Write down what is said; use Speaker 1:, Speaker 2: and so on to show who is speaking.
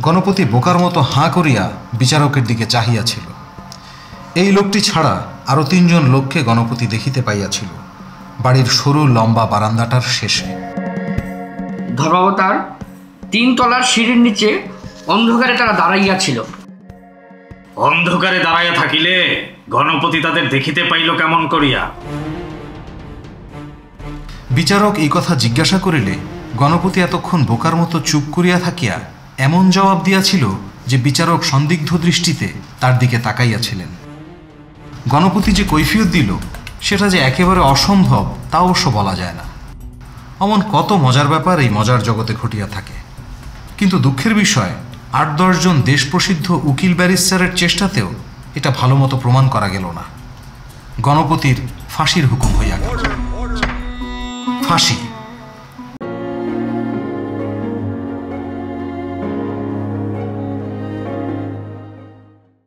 Speaker 1: গণপতি বোকার মতো হাঁ করিয়া বিচারকের দিকে চাহিয়াছিল। এই লোকটি ছাড়া আরও 3 জন লোককে গণপতি দেখিতে পাইয়াছিল বাড়ির সরু লম্বা বারান্দাটার শেষে।
Speaker 2: ধর্মাবতার 3 তলার সিঁড়ির নিচে অন্ধকারে তারা দাঁড়াইয়াছিল।
Speaker 3: অন্ধকারে দাঁড়াইয়া থাকিলে গণপতি তাদের দেখিতে পাইল কেমন করিয়া?
Speaker 1: বিচারক এই কথা জিজ্ঞাসা করিলে গণপতি এতক্ষণ বোকার মতো চুপ করিয়া থাকিয়া এমন জবাব দিয়াছিল যে বিচারক সন্দিগ্ধ দৃষ্টিতে তার দিকে তাকাইয়াছিলেন। গণপতি যে কৈফিয়ত দিল সেটা যে একেবারে অসম্ভব তা অবশ্য বলা যায় না। অমন কত মজার ব্যাপার এই মজার জগতে ঘটিয়া থাকে। কিন্তু দুঃখের বিষয় 8-10 জন দেশ প্রসিদ্ধ উকিল ব্যারিস্টারের চেষ্টাতেও এটা ভালো মতো প্রমাণ করা গেল না। গণপতির ফাঁসির হুকুম হইয়া গেল। ফাঁসি